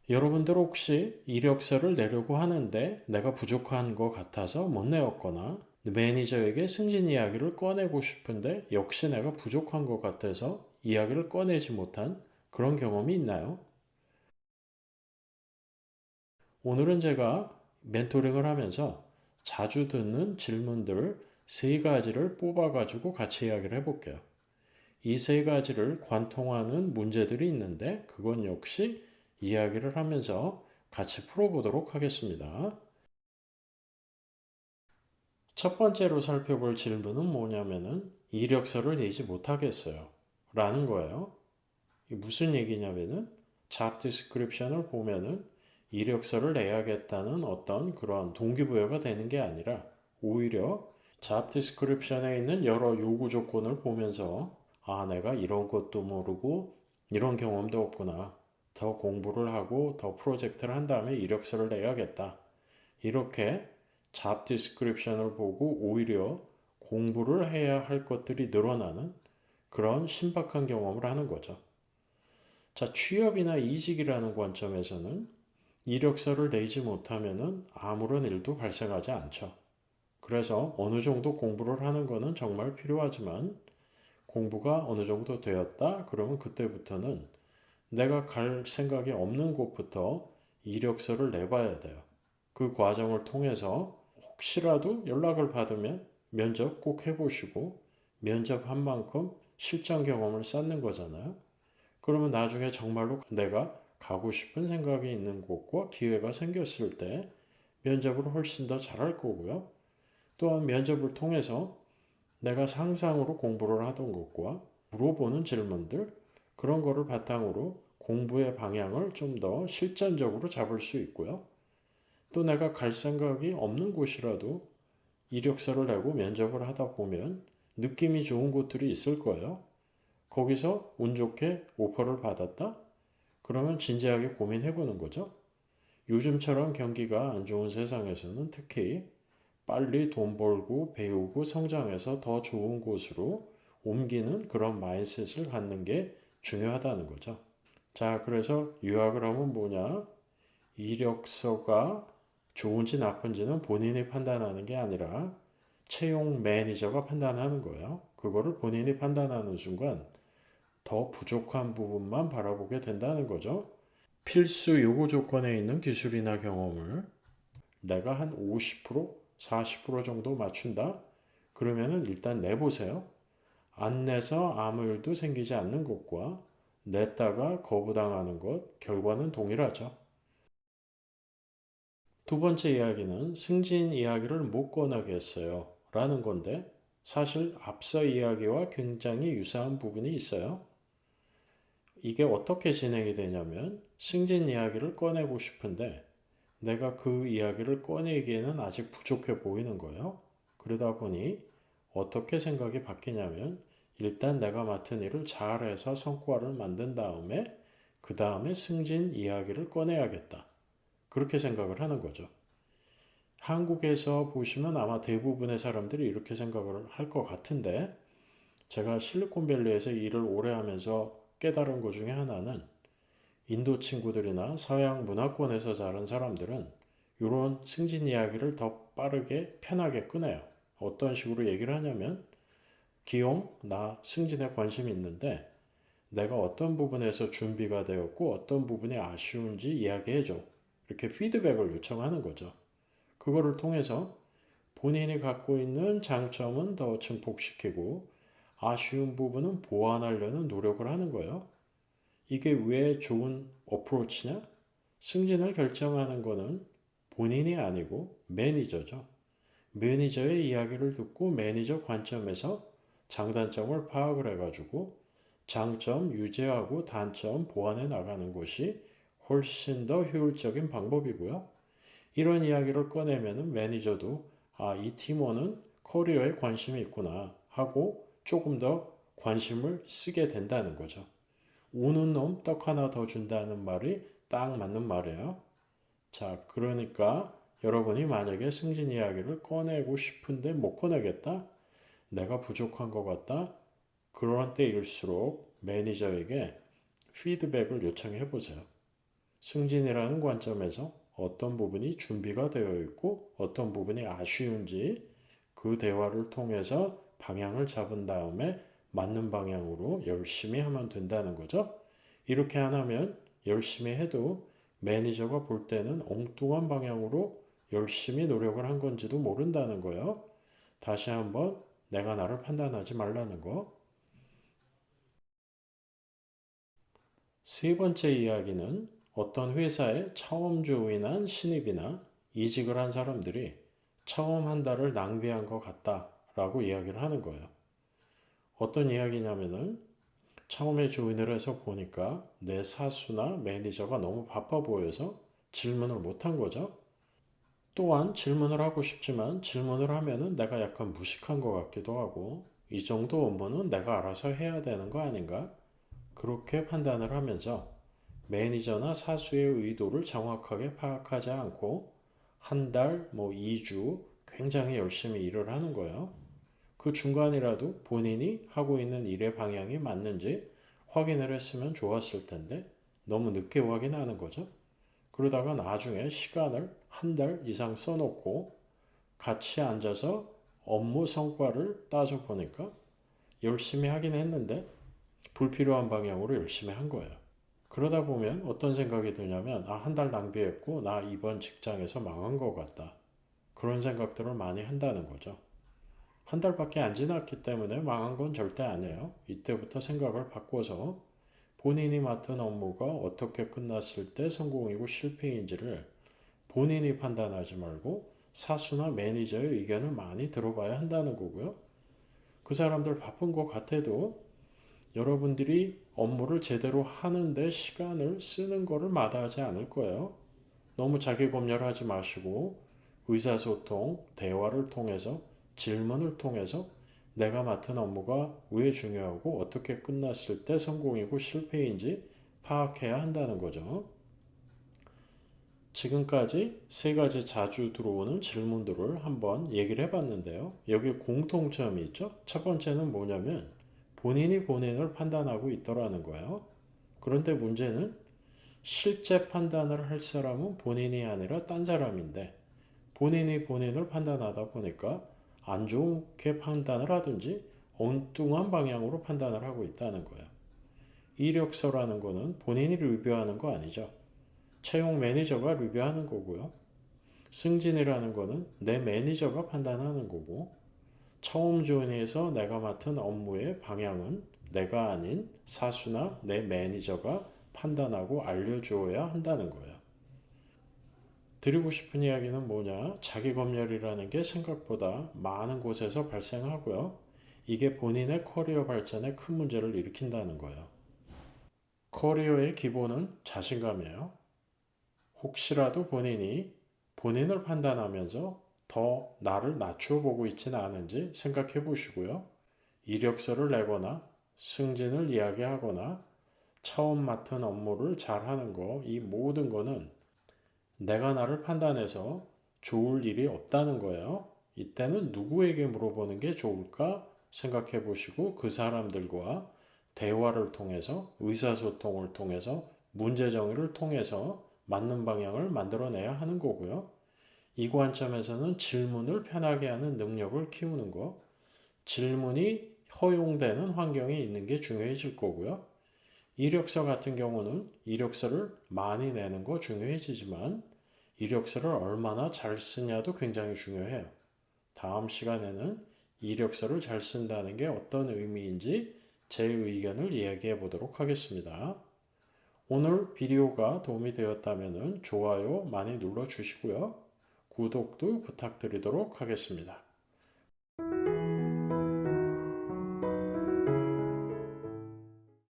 여러분들 혹시 이력서를 내려고 하는데 내가 부족한 것 같아서 못 내었거나 매니저에게 승진 이야기를 꺼내고 싶은데 역시 내가 부족한 것 같아서 이야기를 꺼내지 못한 그런 경험이 있나요? 오늘은 제가 멘토링을 하면서 자주 듣는 질문들 세 가지를 뽑아가지고 같이 이야기를 해볼게요. 이 세 가지를 관통하는 문제들이 있는데 그건 역시 이야기를 하면서 같이 풀어보도록 하겠습니다. 첫 번째로 살펴볼 질문은 뭐냐면은 이력서를 내지 못하겠어요. 라는 거예요. 이게 무슨 얘기냐면은 잡 디스크립션을 보면은 이력서를 내야겠다는 어떤 그런 동기부여가 되는 게 아니라 오히려 잡 디스크립션에 있는 여러 요구 조건을 보면서 아, 내가 이런 것도 모르고 이런 경험도 없구나. 더 공부를 하고 더 프로젝트를 한 다음에 이력서를 내야겠다. 이렇게 잡 디스크립션을 보고 오히려 공부를 해야 할 것들이 늘어나는 그런 신박한 경험을 하는 거죠. 자, 취업이나 이직이라는 관점에서는 이력서를 내지 못하면 아무런 일도 발생하지 않죠. 그래서 어느 정도 공부를 하는 것은 정말 필요하지만 공부가 어느 정도 되었다? 그러면 그때부터는 내가 갈 생각이 없는 곳부터 이력서를 내봐야 돼요. 그 과정을 통해서 혹시라도 연락을 받으면 면접 꼭 해보시고 면접한 만큼 실전 경험을 쌓는 거잖아요. 그러면 나중에 정말로 내가 가고 싶은 생각이 있는 곳과 기회가 생겼을 때 면접을 훨씬 더 잘할 거고요. 또한 면접을 통해서 내가 상상으로 공부를 하던 것과 물어보는 질문들, 그런 거를 바탕으로 공부의 방향을 좀 더 실전적으로 잡을 수 있고요. 또 내가 갈 생각이 없는 곳이라도 이력서를 내고 면접을 하다 보면 느낌이 좋은 곳들이 있을 거예요. 거기서 운 좋게 오퍼를 받았다? 그러면 진지하게 고민해 보는 거죠. 요즘처럼 경기가 안 좋은 세상에서는 특히 빨리 돈 벌고 배우고 성장해서 더 좋은 곳으로 옮기는 그런 마인드셋을 갖는 게 중요하다는 거죠. 자, 그래서 유학을 하면 뭐냐? 이력서가 좋은지 나쁜지는 본인이 판단하는 게 아니라 채용 매니저가 판단하는 거예요. 그거를 본인이 판단하는 순간 더 부족한 부분만 바라보게 된다는 거죠. 필수 요구 조건에 있는 기술이나 경험을 내가 한 50%, 40% 정도 맞춘다? 그러면은 일단 내보세요. 안 내서 아무 일도 생기지 않는 것과 냈다가 거부당하는 것, 결과는 동일하죠. 두 번째 이야기는 승진 이야기를 못 꺼내겠어요. 라는 건데 사실 앞서 이야기와 굉장히 유사한 부분이 있어요. 이게 어떻게 진행이 되냐면 승진 이야기를 꺼내고 싶은데 내가 그 이야기를 꺼내기에는 아직 부족해 보이는 거예요. 그러다 보니 어떻게 생각이 바뀌냐면 일단 내가 맡은 일을 잘해서 성과를 만든 다음에 그 다음에 승진 이야기를 꺼내야겠다. 그렇게 생각을 하는 거죠. 한국에서 보시면 아마 대부분의 사람들이 이렇게 생각을 할 것 같은데 제가 실리콘밸리에서 일을 오래 하면서 깨달은 것 중에 하나는 인도 친구들이나 서양 문화권에서 자란 사람들은 이런 승진 이야기를 더 빠르게 편하게 꺼내요. 어떤 식으로 얘기를 하냐면 기용, 나 승진에 관심이 있는데 내가 어떤 부분에서 준비가 되었고 어떤 부분이 아쉬운지 이야기해줘. 이렇게 피드백을 요청하는 거죠. 그거를 통해서 본인이 갖고 있는 장점은 더 증폭시키고 아쉬운 부분은 보완하려는 노력을 하는 거예요. 이게 왜 좋은 어프로치냐? 승진을 결정하는 거는 본인이 아니고 매니저죠. 매니저의 이야기를 듣고 매니저 관점에서 장단점을 파악을 해가지고 장점 유지하고 단점 보완해 나가는 것이 훨씬 더 효율적인 방법이고요. 이런 이야기를 꺼내면 매니저도 아, 이 팀원은 커리어에 관심이 있구나 하고 조금 더 관심을 쓰게 된다는 거죠. 우는 놈 떡 하나 더 준다는 말이 딱 맞는 말이에요. 자, 그러니까 여러분이 만약에 승진 이야기를 꺼내고 싶은데 못 꺼내겠다? 내가 부족한 것 같다? 그런 때일수록 매니저에게 피드백을 요청해 보세요. 승진이라는 관점에서 어떤 부분이 준비가 되어 있고 어떤 부분이 아쉬운지 그 대화를 통해서 방향을 잡은 다음에 맞는 방향으로 열심히 하면 된다는 거죠. 이렇게 안 하면 열심히 해도 매니저가 볼 때는 엉뚱한 방향으로 열심히 노력을 한 건지도 모른다는 거예요. 다시 한번 내가 나를 판단하지 말라는 거. 세 번째 이야기는 어떤 회사에 처음 조인한 신입이나 이직을 한 사람들이 처음 한 달을 낭비한 것 같다라고 이야기를 하는 거예요. 어떤 이야기냐면은 처음에 조인을 해서 보니까 내 사수나 매니저가 너무 바빠 보여서 질문을 못 한 거죠. 또한 질문을 하고 싶지만 질문을 하면은 내가 약간 무식한 것 같기도 하고 이 정도 업무는 내가 알아서 해야 되는 거 아닌가? 그렇게 판단을 하면서 매니저나 사수의 의도를 정확하게 파악하지 않고 한 달, 2주 굉장히 열심히 일을 하는 거예요. 그 중간이라도 본인이 하고 있는 일의 방향이 맞는지 확인을 했으면 좋았을 텐데 너무 늦게 확인하는 거죠. 그러다가 나중에 시간을 한 달 이상 써놓고 같이 앉아서 업무 성과를 따져보니까 열심히 하긴 했는데 불필요한 방향으로 열심히 한 거예요. 그러다 보면 어떤 생각이 드냐면 한 달 낭비했고 나 이번 직장에서 망한 것 같다. 그런 생각들을 많이 한다는 거죠. 한 달밖에 안 지났기 때문에 망한 건 절대 아니에요. 이때부터 생각을 바꿔서 본인이 맡은 업무가 어떻게 끝났을 때 성공이고 실패인지를 본인이 판단하지 말고 사수나 매니저의 의견을 많이 들어봐야 한다는 거고요. 그 사람들 바쁜 것 같아도 여러분들이 업무를 제대로 하는데 시간을 쓰는 거를 마다하지 않을 거예요. 너무 자기 검열하지 마시고 의사소통, 대화를 통해서 질문을 통해서 내가 맡은 업무가 왜 중요하고 어떻게 끝났을 때 성공이고 실패인지 파악해야 한다는 거죠. 지금까지 세 가지 자주 들어오는 질문들을 한번 얘기를 해봤는데요. 여기 공통점이 있죠. 첫 번째는 뭐냐면 본인이 본인을 판단하고 있더라는 거예요. 그런데 문제는 실제 판단을 할 사람은 본인이 아니라 딴 사람인데 본인이 본인을 판단하다 보니까 안 좋게 판단을 하든지 엉뚱한 방향으로 판단을 하고 있다는 거예요. 이력서라는 거는 본인이 리뷰하는 거 아니죠. 채용 매니저가 리뷰하는 거고요. 승진이라는 거는 내 매니저가 판단하는 거고 처음 조인해서 내가 맡은 업무의 방향은 내가 아닌 사수나 내 매니저가 판단하고 알려주어야 한다는 거예요. 드리고 싶은 이야기는 뭐냐? 자기 검열이라는 게 생각보다 많은 곳에서 발생하고요. 이게 본인의 커리어 발전에 큰 문제를 일으킨다는 거예요. 커리어의 기본은 자신감이에요. 혹시라도 본인이 본인을 판단하면서 더 나를 낮추어 보고 있지는 않은지 생각해 보시고요. 이력서를 내거나 승진을 이야기하거나 처음 맡은 업무를 잘하는 거, 이 모든 거는 내가 나를 판단해서 좋을 일이 없다는 거예요. 이때는 누구에게 물어보는 게 좋을까 생각해 보시고 그 사람들과 대화를 통해서 의사소통을 통해서 문제 정의를 통해서 맞는 방향을 만들어내야 하는 거고요. 이 관점에서는 질문을 편하게 하는 능력을 키우는 거, 질문이 허용되는 환경에 있는 게 중요해질 거고요. 이력서 같은 경우는 이력서를 많이 내는 거 중요해지지만 이력서를 얼마나 잘 쓰냐도 굉장히 중요해요. 다음 시간에는 이력서를 잘 쓴다는 게 어떤 의미인지 제 의견을 이야기해 보도록 하겠습니다. 오늘 비디오가 도움이 되었다면 좋아요 많이 눌러주시고요. 구독도 부탁드리도록 하겠습니다.